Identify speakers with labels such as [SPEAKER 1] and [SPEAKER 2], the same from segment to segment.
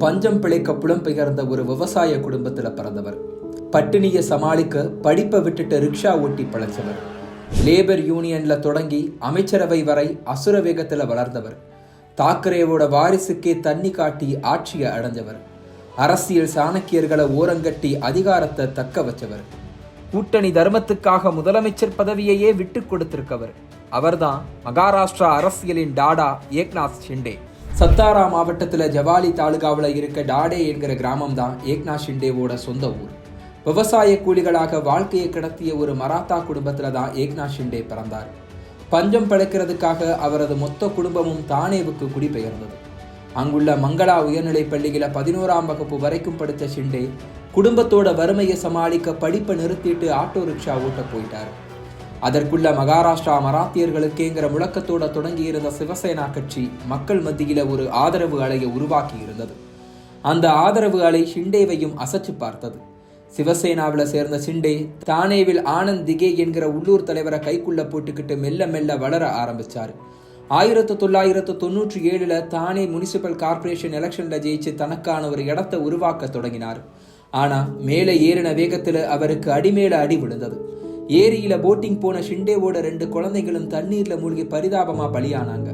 [SPEAKER 1] பஞ்சம் பிழைக்க புலம்பெயர்ந்த ஒரு விவசாய குடும்பத்துல பிறந்தவர். பட்டினியை சமாளிக்க படிப்பை விட்டுட்டு ரிக்ஷா ஓட்டி பழச்சவர். லேபர் யூனியன்ல தொடங்கி அமைச்சரவை வரை அசுர வேகத்துல வளர்ந்தவர். தாக்கரேவோட வாரிசுக்கே தண்ணி காட்டி ஆட்சியை அடைஞ்சவர். அரசியல் சாணக்கியர்களை ஓரங்கட்டி அதிகாரத்தை தக்க வச்சவர். கூட்டணி தர்மத்துக்காக முதலமைச்சர் பதவியையே விட்டு கொடுத்திருக்கவர். அவர்தான் மகாராஷ்டிரா அரசியலின் டாடா ஏக்நாத் ஷிண்டே. சத்தாரா மாவட்டத்தில் ஜவாலி தாலுகாவில் இருக்க டாடே என்கிற கிராமம் தான் ஏக்நாத் ஷிண்டேவோட சொந்த ஊர். விவசாய கூலிகளாக வாழ்க்கையை கடத்திய ஒரு மராத்தா குடும்பத்தில் தான் ஏக்நாத் ஷிண்டே பிறந்தார். பஞ்சம் பிழைக்கிறதுக்காக அவரது மொத்த குடும்பமும் தானேவுக்கு குடிபெயர்ந்தது. அங்குள்ள மங்களா உயர்நிலைப் பள்ளியில 11ஆம் வகுப்பு வரைக்கும் படித்த ஷிண்டே குடும்பத்தோட வறுமையை சமாளிக்க படிப்பை நிறுத்திட்டு ஆட்டோ ரிக்ஷா ஓட்ட போயிட்டார். அதற்குள்ள மகாராஷ்டிரா மராத்தியர்களுக்கேங்கிற முழக்கத்தோட தொடங்கி இருந்த சிவசேனா கட்சி மக்கள் மத்தியில ஒரு ஆதரவு அலையை உருவாக்கி இருந்தது. அந்த ஆதரவு அலை ஷிண்டேவையும் அசைச்சு பார்த்தது. சிவசேனாவில் சேர்ந்த ஷிண்டே தானேவில் ஆனந்த் திகே என்கிற உள்ளூர் தலைவரை கைக்குள்ள போட்டுக்கிட்டு மெல்ல மெல்ல வளர ஆரம்பிச்சாரு. 1997 தானே முனிசிபல் கார்பரேஷன் எலெக்ஷன்ல ஜெயிச்சு தனக்கான ஒரு இடத்தை உருவாக்க தொடங்கினார். ஆனா மேலே ஏறின வேகத்துல அவருக்கு அடிமேல அடி விழுந்தது. ஏரியில போட்டிங் போன ஷிண்டேவோட 2 குழந்தைகளும் தண்ணீர்ல மூழ்கி பரிதாபமா பலியானாங்க.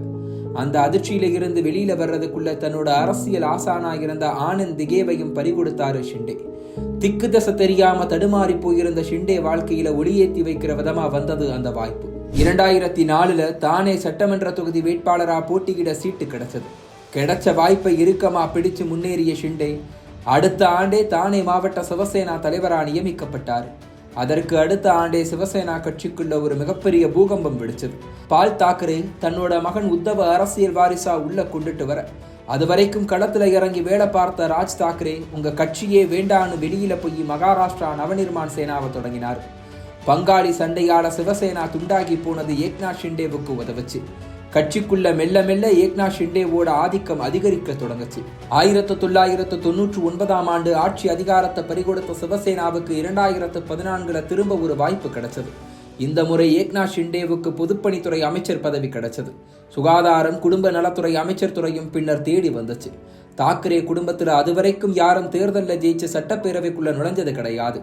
[SPEAKER 1] அந்த அதிர்ச்சியில இருந்து வெளியில வர்றதுக்குள்ள தன்னோட அரசியல் ஆசானா இருந்த ஆனந்த் திகேவையும் பறிகொடுத்தாரு ஷிண்டே. திக்கு தசை தெரியாம தடுமாறி போயிருந்த ஷிண்டே வாழ்க்கையில ஒளியேற்றி வைக்கிற விதமா வந்தது அந்த வாய்ப்பு. 2004 தானே சட்டமன்ற தொகுதி வேட்பாளரா போட்டியிட சீட்டு கிடைச்சது. கிடைச்ச வாய்ப்பை இறுக்கமா பிடிச்சு முன்னேறிய ஷிண்டே அடுத்த ஆண்டே தானே மாவட்ட சிவசேனா தலைவரா நியமிக்கப்பட்டார். அதற்கு அடுத்த ஆண்டே சிவசேனா கட்சிக்குள்ள ஒரு மிகப்பெரிய பூகம்பம் வெடிச்சது. பால் தாக்கரே தன்னோட மகன் உத்தவ அரசியல் வாரிசா உள்ள கொண்டுட்டு வர அது வரைக்கும் களத்துல இறங்கி வேலை பார்த்த ராஜ் தாக்கரே உங்க கட்சியே வேண்டான்னு வெளியில போய் மகாராஷ்டிரா நவநிர்மாண் சேனாவை தொடங்கினார். பங்காளி சண்டையால சிவசேனா துண்டாகி போனது ஏக்நாத் ஷிண்டேவுக்கு உதவுச்சு. கட்சிக்குள்ள மெல்ல மெல்ல ஏக்நாத் ஷிண்டேவோட ஆதிக்கம் அதிகரிக்க தொடங்குச்சு. 1999ஆம் ஆண்டு ஆட்சி அதிகாரத்தை பறிகொடுத்த சிவசேனாவுக்கு 2014 திரும்ப ஒரு வாய்ப்பு கிடைச்சது. இந்த முறை ஏக்நாத் ஷிண்டேவுக்கு பொதுப்பணித்துறை அமைச்சர் பதவி கிடைச்சது. சுகாதாரம் குடும்ப நலத்துறை அமைச்சர் துறையும் பின்னர் தேடி வந்துச்சு. தாக்கரே குடும்பத்துல அதுவரைக்கும் யாரும் தேர்தலில் ஜெயிச்சு சட்டப்பேரவைக்குள்ள நுழைஞ்சது கிடையாது.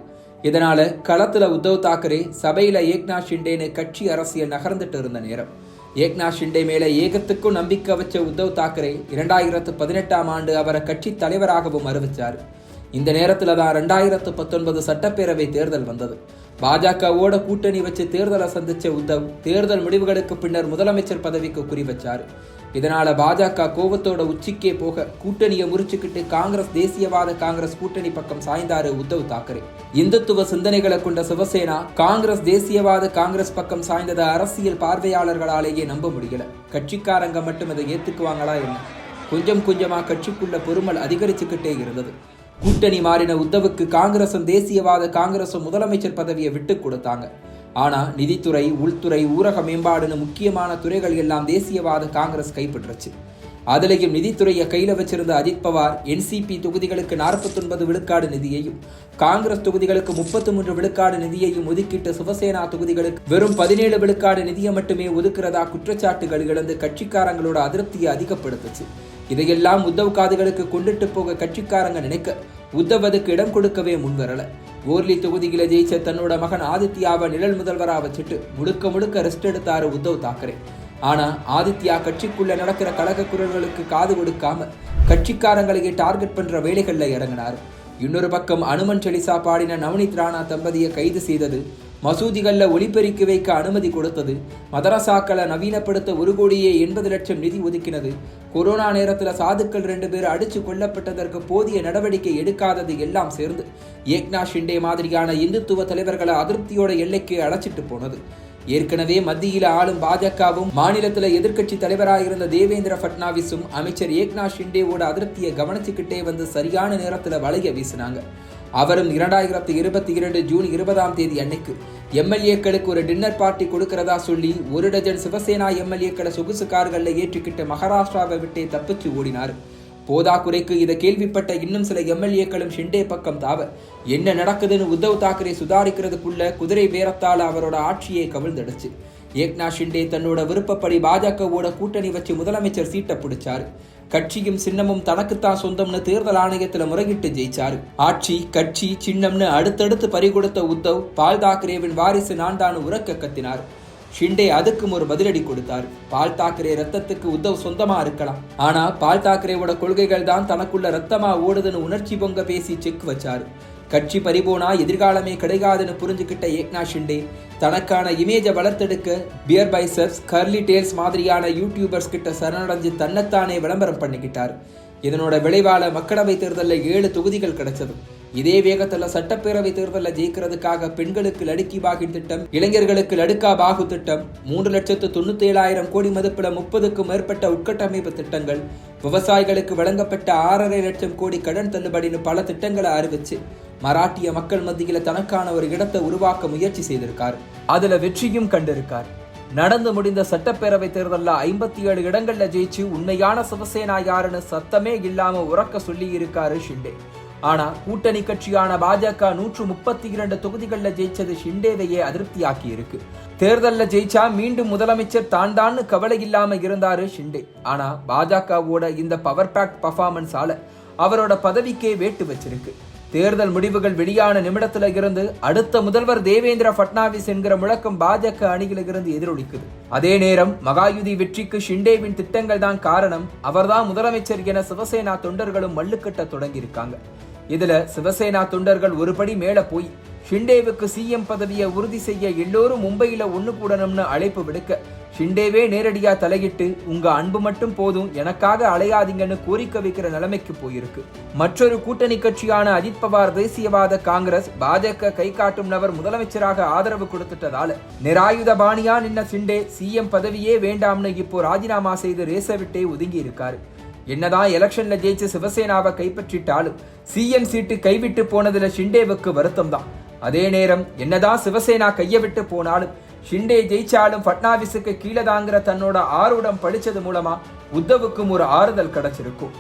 [SPEAKER 1] இதனால களத்துல உத்தவ் தாக்கரே, சபையில ஏக்நாத் ஷிண்டேன்னு கட்சி அரசியல் நகர்ந்துட்டு இருந்த நேரம். ஏக்நாத் ஷிண்டே மேல ஏகத்துக்கும் நம்பிக்கை வச்ச உத்தவ் தாக்கரே 2018ஆம் ஆண்டு அவரை கட்சி தலைவராகவும் அறிவிச்சார். இந்த நேரத்துல தான் 2019 சட்டப்பேரவை தேர்தல் வந்தது. பாஜகவோட கூட்டணி வச்சு தேர்தலை சந்திச்ச உத்தவ் தேர்தல் முடிவுகளுக்கு பின்னர் முதலமைச்சர் பதவிக்கு குறி வச்சாரு. இதனால பாஜக கோபத்தோட உச்சிக்கே போக கூட்டணியை முறிச்சுக்கிட்டு காங்கிரஸ் தேசியவாத காங்கிரஸ் கூட்டணி பக்கம் சாய்ந்தாரு உத்தவ் தாக்கரே. இந்துத்துவ சிந்தனைகளை கொண்ட சிவசேனா காங்கிரஸ் தேசியவாத காங்கிரஸ் பக்கம் சாய்ந்ததை அரசியல் பார்வையாளர்களாலேயே நம்ப முடியல. கட்சிக்காரங்க மட்டும் இதை ஏத்துக்குவாங்களா என்ன? கொஞ்சம் கொஞ்சமா கட்சிக்குள்ள பொறுமல் அதிகரிச்சுக்கிட்டே இருந்தது. கூட்டணி மாறின உத்தவுக்கு காங்கிரசும் தேசியவாத காங்கிரசும் முதலமைச்சர் பதவியை விட்டு கொடுத்தாங்க. ஆனா நிதித்துறை, உள்துறை, ஊரக மேம்பாடுன்னு முக்கியமான துறைகள் எல்லாம் தேசியவாத காங்கிரஸ் கைப்பற்றுச்சு. அதுலயும் நிதித்துறையை கையில வச்சிருந்த அஜித் பவார் NCP தொகுதிகளுக்கு 49 விழுக்காடு நிதியையும் காங்கிரஸ் தொகுதிகளுக்கு 33 விழுக்காடு நிதியையும் ஒதுக்கிட்டு சிவசேனா தொகுதிகளுக்கு வெறும் 17 விழுக்காடு நிதியை மட்டுமே ஒதுக்குறதா குற்றச்சாட்டுகள் இழந்து கட்சிக்காரங்களோட அதிருப்தியை அதிகப்படுத்துச்சு. இதையெல்லாம் உத்தவ் காதுகளுக்கு கொண்டுட்டு போக கட்சிக்காரங்க நினைக்க உத்தவ் அதுக்கு இடம் கொடுக்கவே முன்வரல. ஓர்லி தொகுதியில ஜெயிச்ச தன்னோட மகன் ஆதித்யாவை நிழல் முதல்வரா வச்சுட்டு முழுக்க ரெஸ்ட் எடுத்தாரு உத்தவ் தாக்கரே. ஆனா ஆதித்யா கட்சிக்குள்ள நடக்கிற கழக குரல்களுக்கு காது கொடுக்காம கட்சிக்காரங்களையே டார்கெட் பண்ற வேலைகள்ல இறங்கினாரு. இன்னொரு பக்கம் அனுமன் செலிசா பாடின நவனித் ராணா தம்பதியை கைது செய்தது, மசூதிகளில் ஒளிபெருக்கி வைக்க அனுமதி கொடுத்தது, மதரசாக்களை நவீனப்படுத்த 1,80,00,000 நிதி ஒதுக்கினது, கொரோனா நேரத்தில் சாதுக்கள் 2 பேர் அடிச்சு கொல்லப்பட்டதற்கு போதிய நடவடிக்கை எடுக்காதது எல்லாம் சேர்ந்து ஏக்நாத் ஷிண்டே மாதிரியான இந்துத்துவ தலைவர்களை அதிருப்தியோட எல்லைக்கு அழைச்சிட்டு போனது. ஏற்கனவே மத்தியில ஆளும் பாஜகவும் மாநிலத்துல எதிர்க்கட்சி தலைவராக இருந்த தேவேந்திர பட்னாவிஸும் அமைச்சர் ஏக்நாத் ஷிண்டேவோட அதிருப்தியை கவனிச்சுக்கிட்டே வந்து சரியான நேரத்துல வளைய வீசினாங்க. அவரும் 2022 ஜூன் 20ஆம் தேதி அன்னைக்கு எம்எல்ஏக்களுக்கு ஒரு டின்னர் பார்ட்டி கொடுக்கிறதா சொல்லி 1 டஜன் சிவசேனா எம்எல்ஏக்களை சொகுசு கார்களில் ஏற்றிக்கிட்டு மகாராஷ்டிராவை விட்டே தப்பிச்சு ஓடினார். போதாக்குறைக்கு இதை கேள்விப்பட்ட இன்னும் சில எம்எல்ஏக்களும் ஷிண்டே பக்கம் தாவ என்ன நடக்குதுன்னு உத்தவ் தாக்கரே சுதாரிக்கிறதுக்குள்ள குதிரை பேரத்தால் அவரோட ஆட்சியை கவிழ்ந்தடிச்சு. ஏக்நாத் ஷிண்டே தன்னோட விருப்பப்படி பாஜகவோட கூட்டணி வச்சு முதலமைச்சர் சீட்டை பிடிச்சாரு. கட்சியும் சின்னமும் தனக்குத்தான் சொந்தம்னு தேர்தல் ஆணையத்துல முறையிட்டு ஜெயிச்சாரு. ஆட்சி கட்சி சின்னம்னு அடுத்தடுத்து பறிகொடுத்த உத்தவ் பால் தாக்கரேவின் வாரிசு நான் தான் உரக்க கத்தினார். ஷிண்டே அதுக்கும் ஒரு பதிலடி கொடுத்தார். பால் தாக்கரே ரத்தத்துக்கு உத்தவ் சொந்தமா இருக்கலாம், ஆனா பால் தாக்கரேவோட கொள்கைகள் தான் தனக்குள்ள ரத்தமா ஓடுதுன்னு உணர்ச்சி பொங்க பேசி செக் வச்சாரு. கட்சி பறிபோனா எதிர்காலமே கிடைக்காதுன்னு புரிஞ்சுக்கிட்ட ஏக்நாத் ஷிண்டே தனக்கான இமேஜை வளர்த்தெடுக்க பியர் பைசப்ஸ், கர்லி டேல்ஸ் மாதிரியான யூடியூபர்ஸ் கிட்ட சரணடைஞ்சு தன்னைத்தானே விளம்பரம் பண்ணிக்கிட்டார். இதனோட விளைவால மக்களவை தேர்தலில் 7 தொகுதிகள் கிடைச்சது. இதே வேகத்துல சட்டப்பேரவை தேர்தலில் ஜெயிக்கிறதுக்காக பெண்களுக்கு லடுக்கி பாகின் திட்டம், இளைஞர்களுக்கு லடுக்கா பாகு திட்டம், 3,97,000 கோடி மதிப்புல 30க்கும் மேற்பட்ட உட்கட்டமைப்பு திட்டங்கள், விவசாயிகளுக்கு வழங்கப்பட்ட 6.5 லட்சம் கோடி கடன் தள்ளுபடின்னு பல திட்டங்களை அறிவிச்சு மராட்டிய மக்கள் மத்தியில தனக்கான ஒரு இடத்தை உருவாக்க முயற்சி செய்திருக்கார். அதுல வெற்றியும் கண்டிருக்கார். நடந்து முடிந்த சட்டப்பேரவை தேர்தலில் 57 இடங்கள்ல ஜெயிச்சு உண்மையான சிவசேனா யாருன்னு சத்தமே இல்லாம உறக்க சொல்லி இருக்காரு ஷிண்டே. ஆனா கூட்டணி கட்சியான பாஜக 132 தொகுதிகளில் ஜெயிச்சது ஷிண்டேவையே அதிருப்தியாக்கி இருக்கு. தேர்தலில் ஜெயிச்சா மீண்டும் முதலமைச்சர் தான் கவலை இல்லாம இருந்தாரு ஷிண்டே. ஆனா பாஜகவோட இந்த பவர் பேக் பர்ஃபார்மன்ஸால அவரோட பதவிக்கே வேட்டு வச்சிருக்கு. தேர்தல் முடிவுகள் வெளியான நிமிடத்துல இருந்து அடுத்த முதல்வர் தேவேந்திர பட்னாவிஸ் என்கிற முழக்கம் பாஜக அணியில இருந்து எதிரொலிக்குது. அதே நேரம் மகாயுதி வெற்றிக்கு ஷிண்டேவின் திட்டங்கள் தான் காரணம், அவர்தான் முதலமைச்சர் என சிவசேனா தொண்டர்களும் மல்லுக்கட்ட தொடங்கி இருக்காங்க. இதுல சிவசேனா தொண்டர்கள் ஒருபடி மேல போய் ஷிண்டேவுக்கு சிஎம் பதவியை உறுதி செய்ய எல்லோரும் மும்பையில ஒண்ணு கூடணும்னு அழைப்பு விடுக்க ஷிண்டேவே நேரடியா தலையிட்டு உங்க அன்பு மட்டும் போதும், எனக்காக அலையாதீங்கன்னு கோரிக்கை வைக்கிற நிலைமைக்கு போயிருக்கு. மற்றொரு கூட்டணி கட்சியான அஜித் பவார் தேசியவாத காங்கிரஸ் பாஜக கை காட்டும் நபர் முதலமைச்சராக ஆதரவு கொடுத்துட்டதால நிராயுத பாணியா நின்ன ஷிண்டே சிஎம் பதவியே வேண்டாம்னு இப்போ ராஜினாமா செய்து ரேச விட்டே ஒதுங்கி இருக்காரு. என்னதான் எலெக்ஷன்ல ஜெயிச்சு சிவசேனாவை கைப்பற்றிட்டாலும் சிஎம் சீட்டு கைவிட்டு போனதுல ஷிண்டேவுக்கு வருத்தம் தான். அதே நேரம் என்னதான் சிவசேனா கைய விட்டு போனாலும் ஷிண்டே ஜெயிச்சாலும் பட்னாவிஸுக்கு கீழே தாங்கிற தன்னோட ஆர்வம் படிச்சது மூலமா உத்தவுக்கும் ஒரு ஆறுதல் கிடைச்சிருக்கும்.